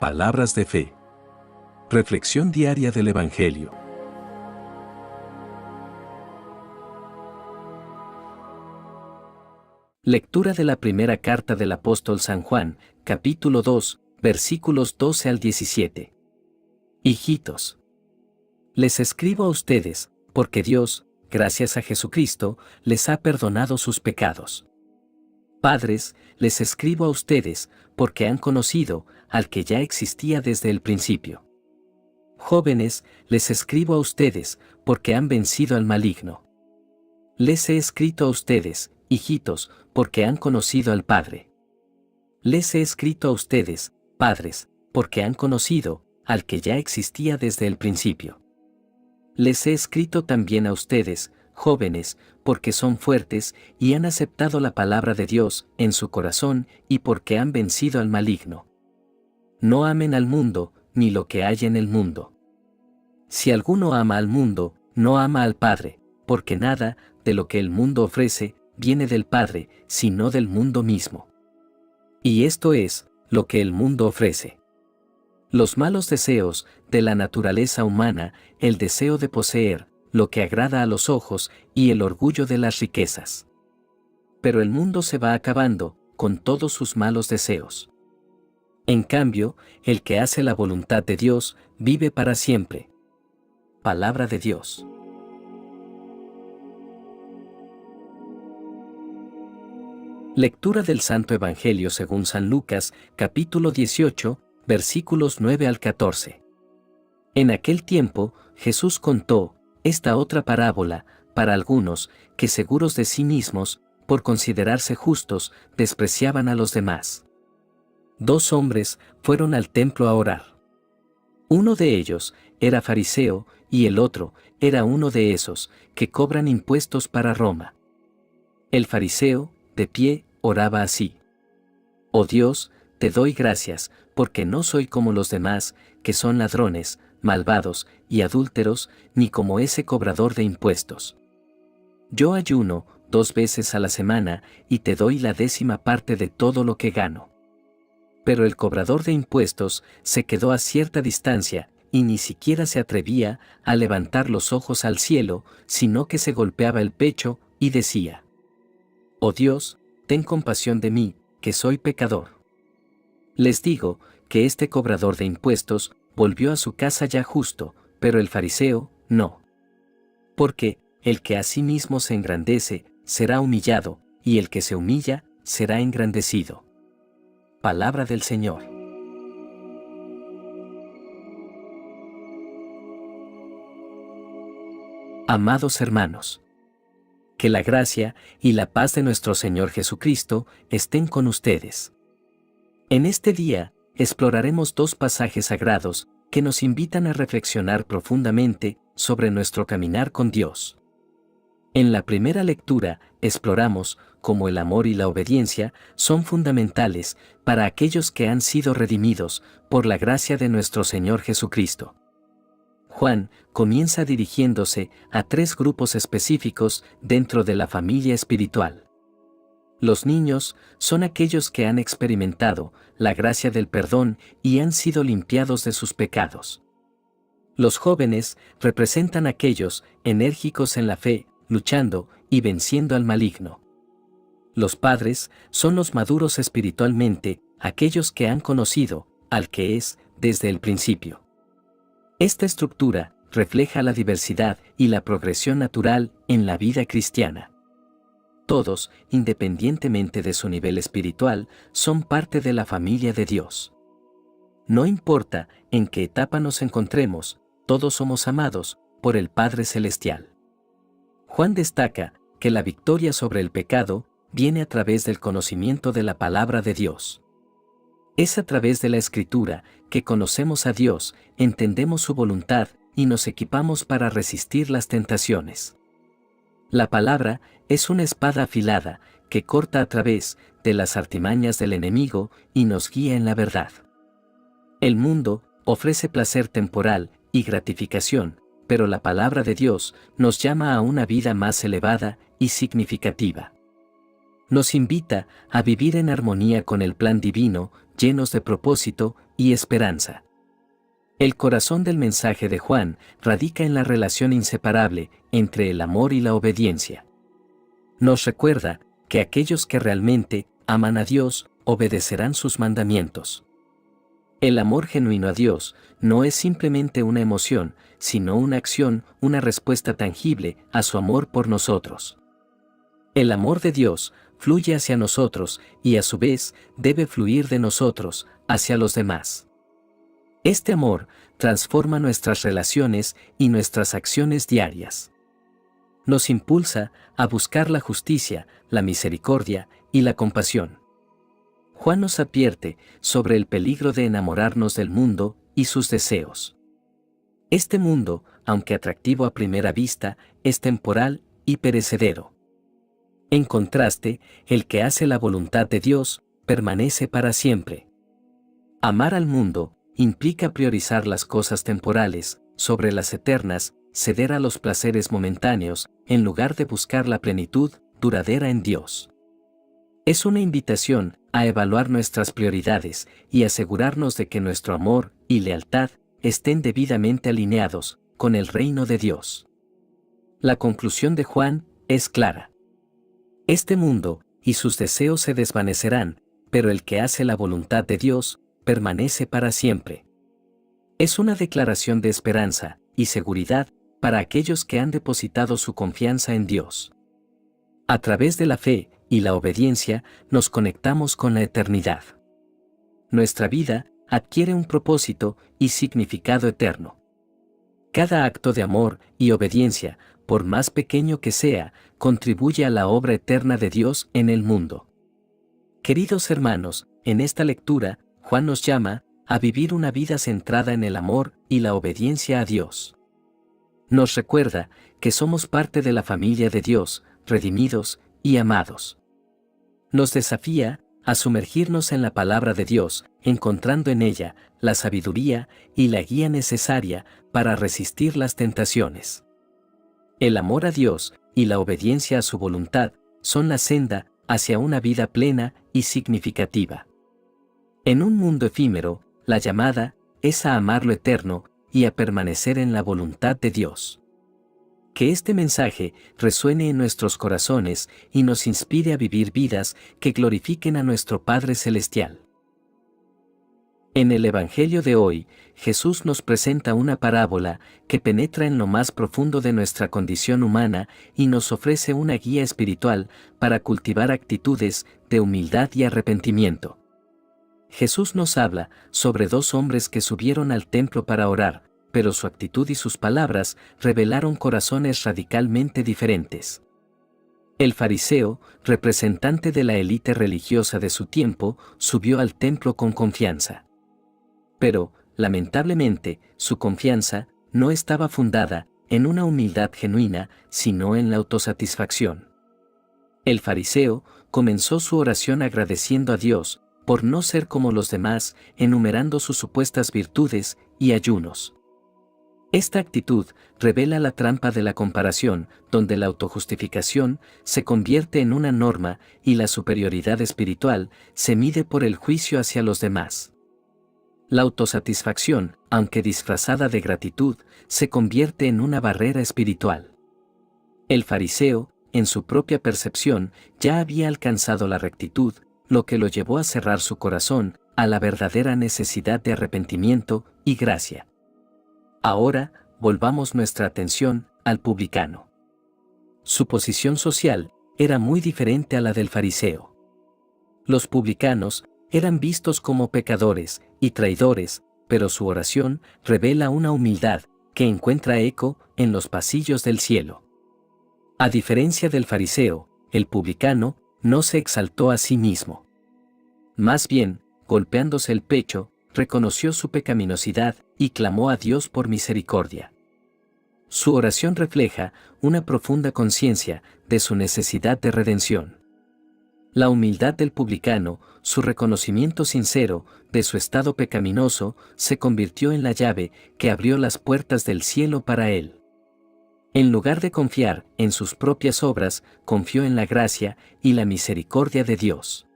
Palabras de fe. Reflexión diaria del Evangelio. Lectura de la primera carta del apóstol San Juan, capítulo 2, versículos 12 al 17. Hijitos, les escribo a ustedes, porque Dios, gracias a Jesucristo, les ha perdonado sus pecados. Padres, les escribo a ustedes, porque han conocido al que ya existía desde el principio. Jóvenes, les escribo a ustedes, porque han vencido al maligno. Les he escrito a ustedes, hijitos, porque han conocido al Padre. Les he escrito a ustedes, padres, porque han conocido al que ya existía desde el principio. Les he escrito también a ustedes, jóvenes, porque son fuertes y han aceptado la palabra de Dios en su corazón y porque han vencido al maligno. No amen al mundo, ni lo que hay en el mundo. Si alguno ama al mundo, no ama al Padre, porque nada de lo que el mundo ofrece viene del Padre, sino del mundo mismo. Y esto es lo que el mundo ofrece: los malos deseos de la naturaleza humana, el deseo de poseer lo que agrada a los ojos y el orgullo de las riquezas. Pero el mundo se va acabando con todos sus malos deseos. En cambio, el que hace la voluntad de Dios vive para siempre. Palabra de Dios. Lectura del Santo Evangelio según San Lucas, capítulo 18, versículos 9 al 14. En aquel tiempo, Jesús contó esta otra parábola para algunos que, seguros de sí mismos, por considerarse justos, despreciaban a los demás. 2 hombres fueron al templo a orar. Uno de ellos era fariseo y el otro era uno de esos que cobran impuestos para Roma. El fariseo, de pie, oraba así: Oh Dios, te doy gracias, porque no soy como los demás, que son ladrones, malvados y adúlteros, ni como ese cobrador de impuestos. Yo ayuno 2 veces a la semana y te doy la 10ª parte de todo lo que gano. Pero el cobrador de impuestos se quedó a cierta distancia y ni siquiera se atrevía a levantar los ojos al cielo, sino que se golpeaba el pecho y decía: Oh Dios, ten compasión de mí, que soy pecador. Les digo que este cobrador de impuestos volvió a su casa ya justo, pero el fariseo, no. Porque el que a sí mismo se engrandece, será humillado, y el que se humilla, será engrandecido. Palabra del Señor. Amados hermanos, que la gracia y la paz de nuestro Señor Jesucristo estén con ustedes. En este día, exploraremos 2 pasajes sagrados que nos invitan a reflexionar profundamente sobre nuestro caminar con Dios. En la primera lectura, exploramos cómo el amor y la obediencia son fundamentales para aquellos que han sido redimidos por la gracia de nuestro Señor Jesucristo. Juan comienza dirigiéndose a 3 grupos específicos dentro de la familia espiritual. Los niños son aquellos que han experimentado la gracia del perdón y han sido limpiados de sus pecados. Los jóvenes representan a aquellos enérgicos en la fe, luchando y venciendo al maligno. Los padres son los maduros espiritualmente, aquellos que han conocido al que es desde el principio. Esta estructura refleja la diversidad y la progresión natural en la vida cristiana. Todos, independientemente de su nivel espiritual, son parte de la familia de Dios. No importa en qué etapa nos encontremos, todos somos amados por el Padre Celestial. Juan destaca que la victoria sobre el pecado viene a través del conocimiento de la palabra de Dios. Es a través de la Escritura que conocemos a Dios, entendemos su voluntad y nos equipamos para resistir las tentaciones. La palabra es una espada afilada que corta a través de las artimañas del enemigo y nos guía en la verdad. El mundo ofrece placer temporal y gratificación, pero la palabra de Dios nos llama a una vida más elevada y significativa. Nos invita a vivir en armonía con el plan divino, llenos de propósito y esperanza. El corazón del mensaje de Juan radica en la relación inseparable entre el amor y la obediencia. Nos recuerda que aquellos que realmente aman a Dios obedecerán sus mandamientos. El amor genuino a Dios no es simplemente una emoción, sino una acción, una respuesta tangible a su amor por nosotros. El amor de Dios fluye hacia nosotros y a su vez debe fluir de nosotros hacia los demás. Este amor transforma nuestras relaciones y nuestras acciones diarias. Nos impulsa a buscar la justicia, la misericordia y la compasión. Juan nos advierte sobre el peligro de enamorarnos del mundo y sus deseos. Este mundo, aunque atractivo a primera vista, es temporal y perecedero. En contraste, el que hace la voluntad de Dios permanece para siempre. Amar al mundo implica priorizar las cosas temporales sobre las eternas, ceder a los placeres momentáneos en lugar de buscar la plenitud duradera en Dios. Es una invitación a evaluar nuestras prioridades y asegurarnos de que nuestro amor y lealtad estén debidamente alineados con el reino de Dios. La conclusión de Juan es clara. Este mundo y sus deseos se desvanecerán, pero el que hace la voluntad de Dios permanece para siempre. Es una declaración de esperanza y seguridad para aquellos que han depositado su confianza en Dios. A través de la fe y la obediencia nos conectamos con la eternidad. Nuestra vida adquiere un propósito y significado eterno. Cada acto de amor y obediencia, por más pequeño que sea, contribuye a la obra eterna de Dios en el mundo. Queridos hermanos, en esta lectura, Juan nos llama a vivir una vida centrada en el amor y la obediencia a Dios. Nos recuerda que somos parte de la familia de Dios, redimidos y amados. Nos desafía a sumergirnos en la palabra de Dios, encontrando en ella la sabiduría y la guía necesaria para resistir las tentaciones. El amor a Dios y la obediencia a su voluntad son la senda hacia una vida plena y significativa. En un mundo efímero, la llamada es a amar lo eterno y a permanecer en la voluntad de Dios. Que este mensaje resuene en nuestros corazones y nos inspire a vivir vidas que glorifiquen a nuestro Padre Celestial. En el Evangelio de hoy, Jesús nos presenta una parábola que penetra en lo más profundo de nuestra condición humana y nos ofrece una guía espiritual para cultivar actitudes de humildad y arrepentimiento. Jesús nos habla sobre dos hombres que subieron al templo para orar, pero su actitud y sus palabras revelaron corazones radicalmente diferentes. El fariseo, representante de la élite religiosa de su tiempo, subió al templo con confianza. Pero, lamentablemente, su confianza no estaba fundada en una humildad genuina, sino en la autosatisfacción. El fariseo comenzó su oración agradeciendo a Dios por no ser como los demás, enumerando sus supuestas virtudes y ayunos. Esta actitud revela la trampa de la comparación, donde la autojustificación se convierte en una norma y la superioridad espiritual se mide por el juicio hacia los demás. La autosatisfacción, aunque disfrazada de gratitud, se convierte en una barrera espiritual. El fariseo, en su propia percepción, ya había alcanzado la rectitud, lo que lo llevó a cerrar su corazón a la verdadera necesidad de arrepentimiento y gracia. Ahora, volvamos nuestra atención al publicano. Su posición social era muy diferente a la del fariseo. Los publicanos eran vistos como pecadores y traidores, pero su oración revela una humildad que encuentra eco en los pasillos del cielo. A diferencia del fariseo, el publicano no se exaltó a sí mismo. Más bien, golpeándose el pecho, reconoció su pecaminosidad y clamó a Dios por misericordia. Su oración refleja una profunda conciencia de su necesidad de redención. La humildad del publicano, su reconocimiento sincero de su estado pecaminoso, se convirtió en la llave que abrió las puertas del cielo para él. En lugar de confiar en sus propias obras, confió en la gracia y la misericordia de Dios.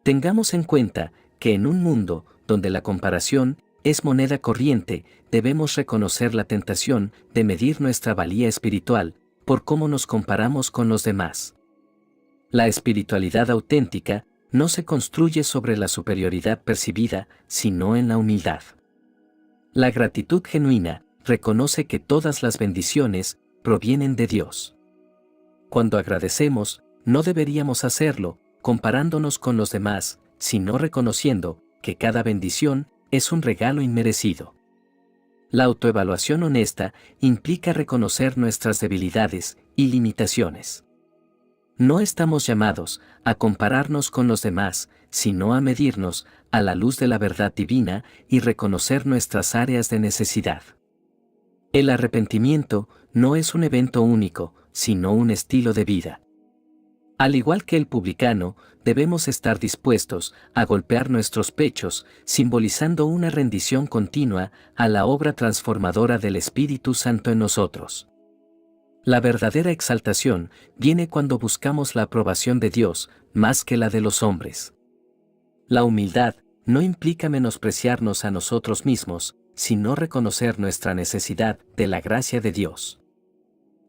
Tengamos en cuenta que en un mundo donde la comparación es moneda corriente, debemos reconocer la tentación de medir nuestra valía espiritual por cómo nos comparamos con los demás. La espiritualidad auténtica no se construye sobre la superioridad percibida, sino en la humildad. La gratitud genuina reconoce que todas las bendiciones provienen de Dios. Cuando agradecemos, no deberíamos hacerlo comparándonos con los demás, sino reconociendo que cada bendición es un regalo inmerecido. La autoevaluación honesta implica reconocer nuestras debilidades y limitaciones. No estamos llamados a compararnos con los demás, sino a medirnos a la luz de la verdad divina y reconocer nuestras áreas de necesidad. El arrepentimiento no es un evento único, sino un estilo de vida. Al igual que el publicano, debemos estar dispuestos a golpear nuestros pechos, simbolizando una rendición continua a la obra transformadora del Espíritu Santo en nosotros. La verdadera exaltación viene cuando buscamos la aprobación de Dios más que la de los hombres. La humildad no implica menospreciarnos a nosotros mismos, sino reconocer nuestra necesidad de la gracia de Dios.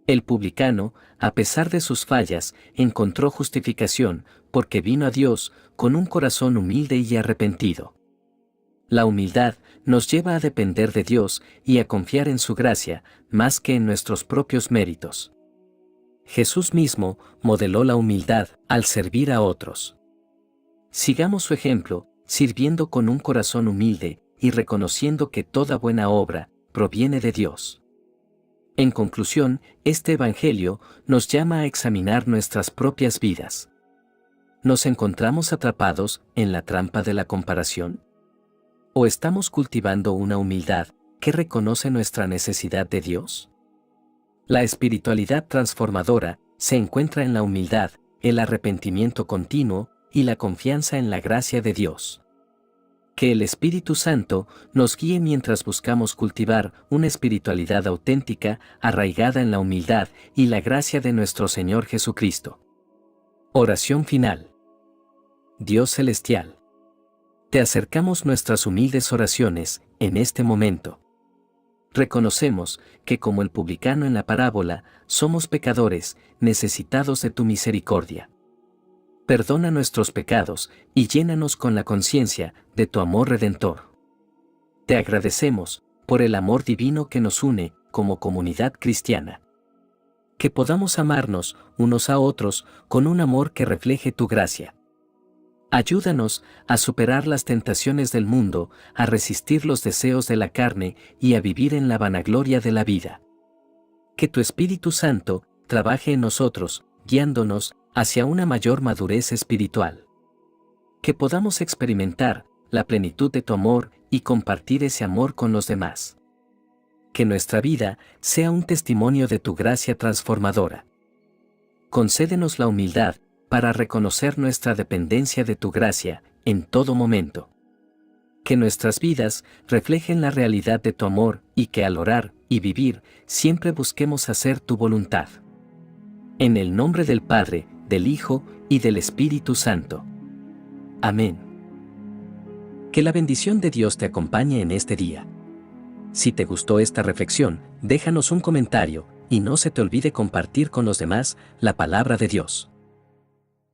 El publicano, a pesar de sus fallas, encontró justificación porque vino a Dios con un corazón humilde y arrepentido. La humildad nos lleva a depender de Dios y a confiar en su gracia, más que en nuestros propios méritos. Jesús mismo modeló la humildad al servir a otros. Sigamos su ejemplo, sirviendo con un corazón humilde y reconociendo que toda buena obra proviene de Dios. En conclusión, este Evangelio nos llama a examinar nuestras propias vidas. ¿Nos encontramos atrapados en la trampa de la comparación? ¿O estamos cultivando una humildad que reconoce nuestra necesidad de Dios? La espiritualidad transformadora se encuentra en la humildad, el arrepentimiento continuo y la confianza en la gracia de Dios. Que el Espíritu Santo nos guíe mientras buscamos cultivar una espiritualidad auténtica, arraigada en la humildad y la gracia de nuestro Señor Jesucristo. Oración final. Dios celestial, te acercamos nuestras humildes oraciones en este momento. Reconocemos que como el publicano en la parábola, somos pecadores, necesitados de tu misericordia. Perdona nuestros pecados y llénanos con la conciencia de tu amor redentor. Te agradecemos por el amor divino que nos une como comunidad cristiana. Que podamos amarnos unos a otros con un amor que refleje tu gracia. Ayúdanos a superar las tentaciones del mundo, a resistir los deseos de la carne y a vivir en la vanagloria de la vida. Que tu Espíritu Santo trabaje en nosotros, guiándonos hacia una mayor madurez espiritual. Que podamos experimentar la plenitud de tu amor y compartir ese amor con los demás. Que nuestra vida sea un testimonio de tu gracia transformadora. Concédenos la humildad para reconocer nuestra dependencia de tu gracia en todo momento. Que nuestras vidas reflejen la realidad de tu amor y que al orar y vivir siempre busquemos hacer tu voluntad. En el nombre del Padre, del Hijo y del Espíritu Santo. Amén. Que la bendición de Dios te acompañe en este día. Si te gustó esta reflexión, déjanos un comentario y no se te olvide compartir con los demás la palabra de Dios.